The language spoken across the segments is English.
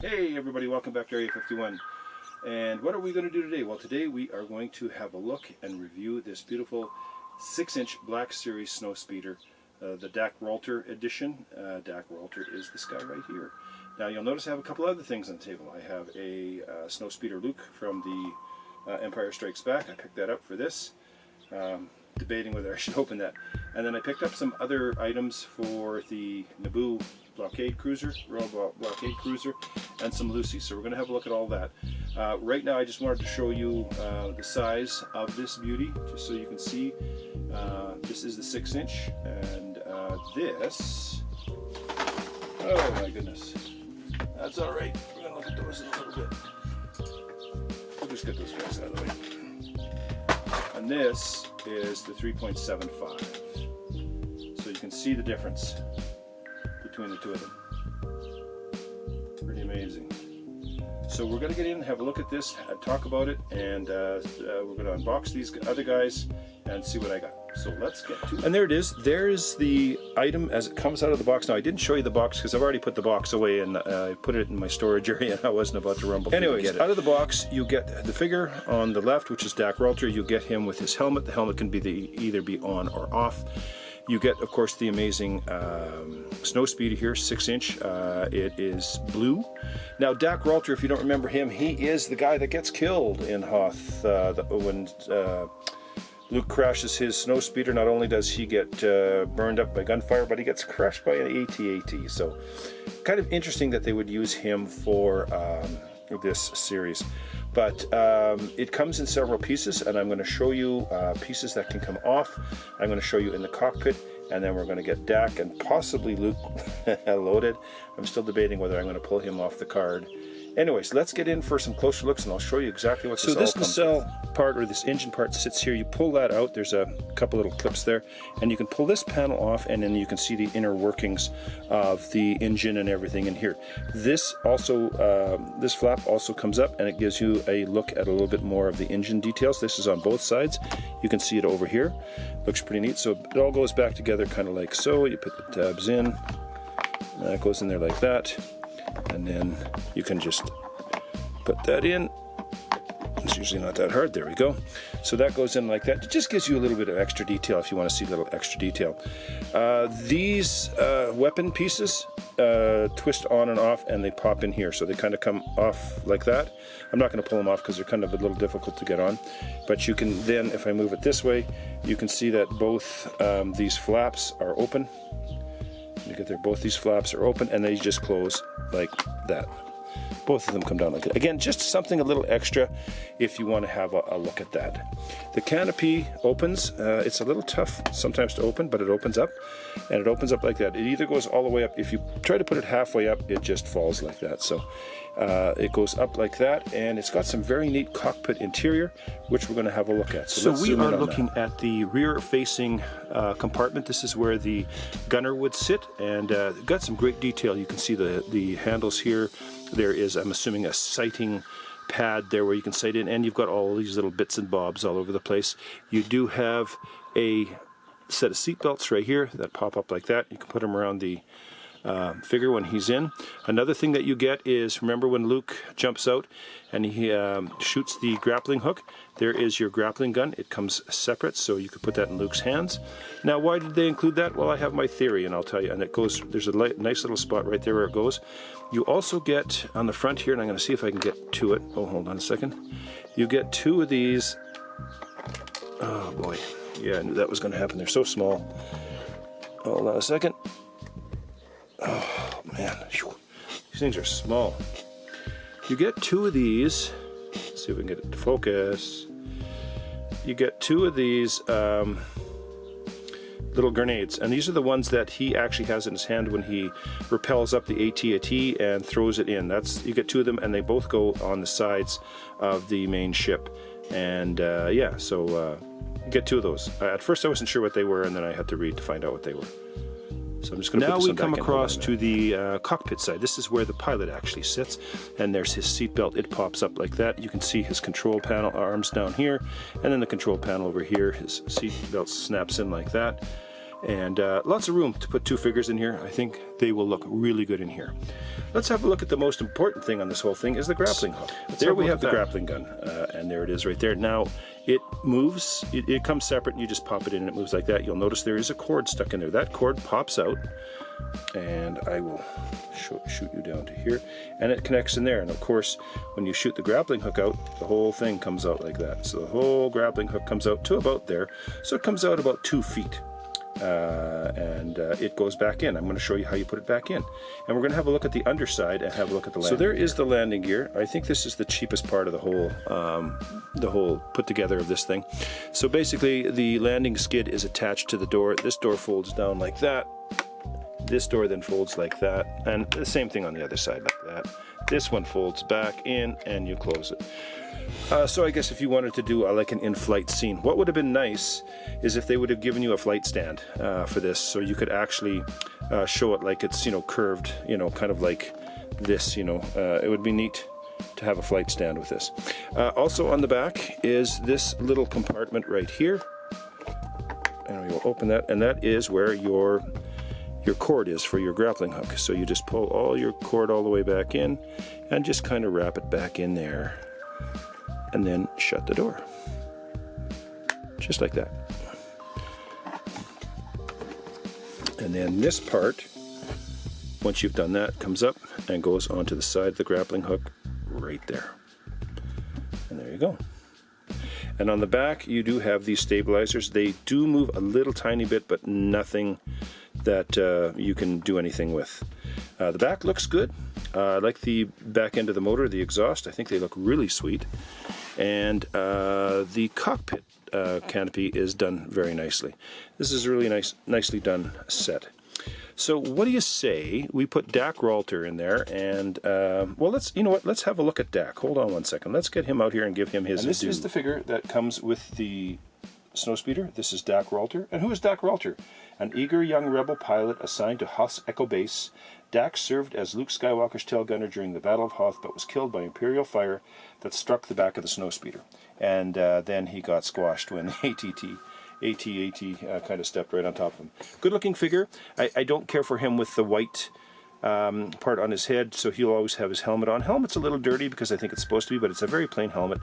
Hey everybody, welcome back to Area 51. And what are we going to do today? Well, today we are going to have a look and review this beautiful 6-inch Black Series snow speeder, the Dak Ralter edition. Dak Ralter is this guy right here. Now you'll notice I have a couple other things on the table. I have a snow speeder Luke from the Empire Strikes Back. I picked that up for this. Debating whether I should open that. And then I picked up some other items for the Naboo blockade cruiser, Royal Blockade Cruiser, and some Lucy. So we're going to have a look at all that. Right now I just wanted to show you the size of this beauty, just so you can see. This is the 6-inch, and this, oh my goodness, that's alright. We're going to look at those in a little bit. We'll just get those guys out of the way. And this is the 3.75. So you can see the difference between the two of them. Pretty amazing. So we're going to get in and have a look at this, talk about it, and we're going to unbox these other guys and see what I got. So let's get to it. And there it is. There's the item as it comes out of the box. Now I didn't show you the box because I've already put the box away and I put it in my storage area and I wasn't about to rumble. Anyways, out of the box you get the figure on the left, which is Dak Ralter. You get him with his helmet. The helmet can be either be on or off. You get, of course, the amazing snow speeder here, 6-inch. It is blue. Now, Dak Ralter, if you don't remember him, he is the guy that gets killed in Hoth when Luke crashes his snow speeder. Not only does he get burned up by gunfire, but he gets crushed by an AT-AT. So, kind of interesting that they would use him for this series. But it comes in several pieces, and I'm going to show you pieces that can come off. I'm going to show you in the cockpit, and then we're going to get Dak and possibly Luke loaded. I'm still debating whether I'm going to pull him off the card. Anyways, let's get in for some closer looks, and I'll show you exactly what this all comes with. So this nacelle part, or this engine part, sits here. You pull that out. There's a couple little clips there, and you can pull this panel off, and then you can see the inner workings of the engine and everything in here. This also, this flap also comes up, and it gives you a look at a little bit more of the engine details. This is on both sides. You can see it over here. Looks pretty neat. So it all goes back together, kind of like so. You put the tabs in. That goes in there like that. And then you can just put that in. It's usually not that hard. There we go. So that goes in like that. It just gives you a little bit of extra detail if you want to see a little extra detail. These weapon pieces twist on and off, and they pop in here. So they kind of come off like that. I'm not going to pull them off because they're kind of a little difficult to get on. But you can then, if I move it this way, you can see that both these flaps are open. You get there, both these flaps are open, and they just close like that. Both of them come down like that. Again, just something a little extra if you want to have a look at that. The canopy opens. It's a little tough sometimes to open, but it opens up, and it opens up like that. It either goes all the way up. If you try to put it halfway up, it just falls like that. So it goes up like that, and it's got some very neat cockpit interior, which we're going to have a look at. So we are looking at the rear-facing compartment. This is where the gunner would sit, and got some great detail. You can see the handles here. There is, I'm assuming, a sighting pad there where you can sight in, and you've got all these little bits and bobs all over the place. You do have a set of seat belts right here that pop up like that. You can put them around the figure when he's in. Another thing that you get is, remember when Luke jumps out and he shoots the grappling hook, there is your grappling gun. It comes separate, so you could put that in Luke's hands. Now, why did they include that? Well, I have my theory, and I'll tell you. And it goes, there's a nice little spot right there where it goes. You also get on the front here, and I'm going to see if I can get to it. Oh, hold on a second. You get two of these. Oh boy, yeah, I knew that was going to happen. They're so small. Hold on a second. Oh man, these things are small. You get two of these. Let's see if we can get it to focus. You get two of these little grenades, and these are the ones that he actually has in his hand when he rappels up the AT-AT and throws it in. You get two of them, and they both go on the sides of the main ship. And yeah, so you get two of those. At first I wasn't sure what they were, and then I had to read to find out what they were. So I'm just going to put this one back in. Now we come across to the cockpit side. This is where the pilot actually sits, and there's his seat belt. It pops up like that. You can see his control panel arms down here, and then the control panel over here. His seat belt snaps in like that. And lots of room to put 2 figures in here. I think they will look really good in here. Let's have a look at the most important thing on this whole thing is the grappling hook. There we have the grappling gun, and there it is right there. Now it moves, it comes separate, and you just pop it in and it moves like that. You'll notice there is a cord stuck in there. That cord pops out, and I will shoot you down to here, and it connects in there. And of course, when you shoot the grappling hook out, the whole thing comes out like that. So the whole grappling hook comes out to about there. So it comes out about 2 feet. And it goes back in. I'm going to show you how you put it back in. And we're going to have a look at the underside and have a look at the landing gear. So there is the landing gear. I think this is the cheapest part of the whole put together of this thing. So basically the landing skid is attached to the door. This door folds down like that. This door then folds like that. And the same thing on the other side like that. This one folds back in and you close it. So I guess if you wanted to do like an in-flight scene, what would have been nice is if they would have given you a flight stand for this, so you could actually show it like it's, you know, curved, you know, kind of like this, you know. It would be neat to have a flight stand with this. Also on the back is this little compartment right here, and we will open that, and that is where your cord is for your grappling hook. So you just pull all your cord all the way back in and just kind of wrap it back in there, and then shut the door. Just like that. And then this part, once you've done that, comes up and goes onto the side of the grappling hook right there. And there you go. And on the back, you do have these stabilizers. They do move a little tiny bit, but nothing that you can do anything with. The back looks good. I like the back end of the motor, the exhaust. I think they look really sweet. And the cockpit canopy is done very nicely. This is a really nicely done set. So what do you say we put Dak Ralter in there, and well, you know what, let's have a look at Dak. Hold on one second. Let's get him out here and give him his due. And this is the figure that comes with the snowspeeder. This is Dak Ralter. And who is Dak Ralter? An eager young rebel pilot assigned to Hoth's Echo Base. Dak served as Luke Skywalker's tail gunner during the Battle of Hoth, but was killed by Imperial fire that struck the back of the snowspeeder. And then he got squashed when the AT kind of stepped right on top of him. Good looking figure. I don't care for him with the white part on his head, so he'll always have his helmet on. Helmet's a little dirty because I think it's supposed to be, but it's a very plain helmet.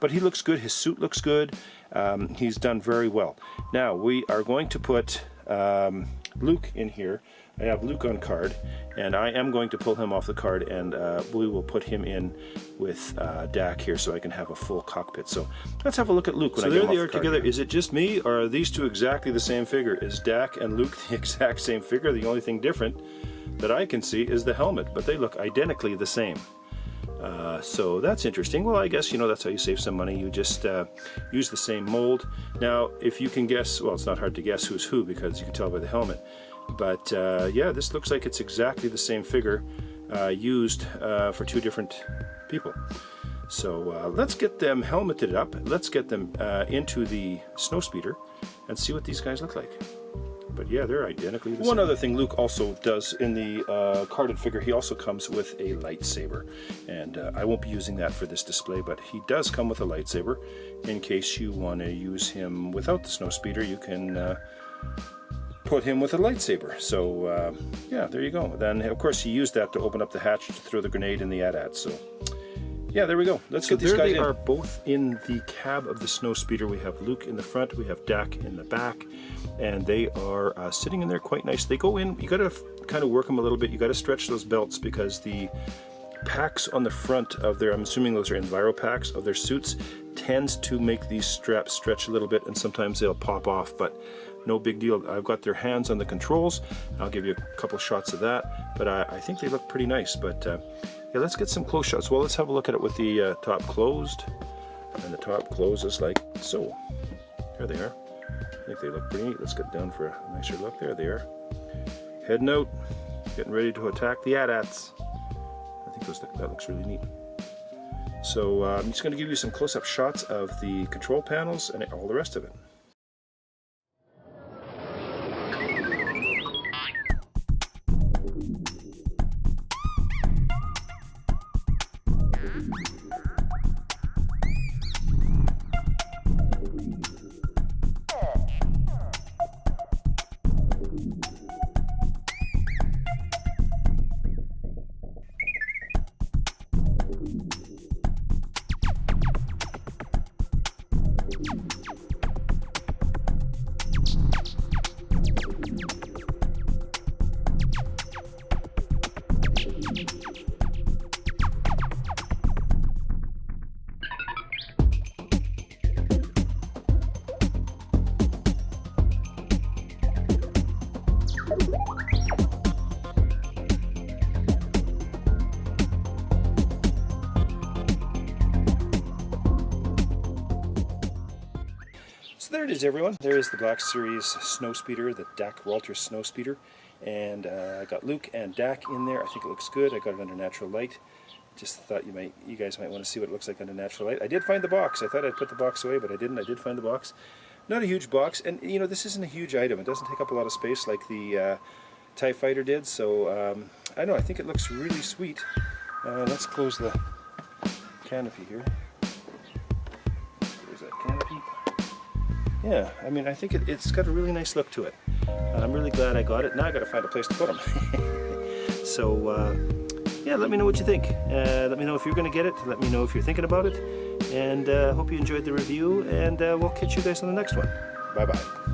But he looks good. His suit looks good. He's done very well. Now we are going to put Luke in here. I have Luke on card, and I am going to pull him off the card, and we will put him in with Dak here so I can have a full cockpit. So let's have a look at Luke when I get him off the card. So there they are together. Is it just me, or are these two exactly the same figure? Is Dak and Luke the exact same figure? The only thing different that I can see is the helmet, but they look identically the same. So that's interesting. Well, I guess, you know, that's how you save some money. You just use the same mold. Now, if you can guess, well, it's not hard to guess who's who because you can tell by the helmet. But yeah, this looks like it's exactly the same figure used for two different people. So let's get them helmeted up. Let's get them into the snowspeeder and see what these guys look like. But yeah, they're identically the same. One other thing Luke also does in the carded figure, he also comes with a lightsaber. And I won't be using that for this display, but he does come with a lightsaber. In case you want to use him without the snowspeeder, you can put him with a lightsaber. So yeah, there you go. Then of course he used that to open up the hatch to throw the grenade in the AT-ATs. So yeah, there we go. Let's get these guys in. There they are, both in the cab of the snowspeeder. We have Luke in the front, we have Dak in the back, and they are sitting in there quite nice. They go in, you got to kind of work them a little bit. You got to stretch those belts because the packs on the front of their, I'm assuming those are Enviro packs of their suits, tends to make these straps stretch a little bit, and sometimes they'll pop off, but no big deal. I've got their hands on the controls. I'll give you a couple shots of that, but I think they look pretty nice. But yeah, let's get some close shots. Well, let's have a look at it with the top closed, and the top closes like so. There they are. I think they look pretty neat. Let's get down for a nicer look. There they are. Heading out, getting ready to attack the AT-ATs. I think that looks really neat. So I'm just going to give you some close-up shots of the control panels and all the rest of it. So there it is, everyone. There is the Black Series snow speeder, the Dak Ralter snow speeder. And I got Luke and Dak in there. I think it looks good. I got it under natural light. Just thought you guys might want to see what it looks like under natural light. I did find the box. I thought I'd put the box away, but I didn't. I did find the box. Not a huge box, and you know, this isn't a huge item. It doesn't take up a lot of space like the TIE Fighter did. So I know. I think it looks really sweet. Let's close the canopy here. There's that canopy. Yeah, I mean, I think it's got a really nice look to it. I'm really glad I got it. Now I got to find a place to put them. So, yeah, let me know what you think. Let me know if you're going to get it. Let me know if you're thinking about it. And hope you enjoyed the review. And we'll catch you guys on the next one. Bye-bye.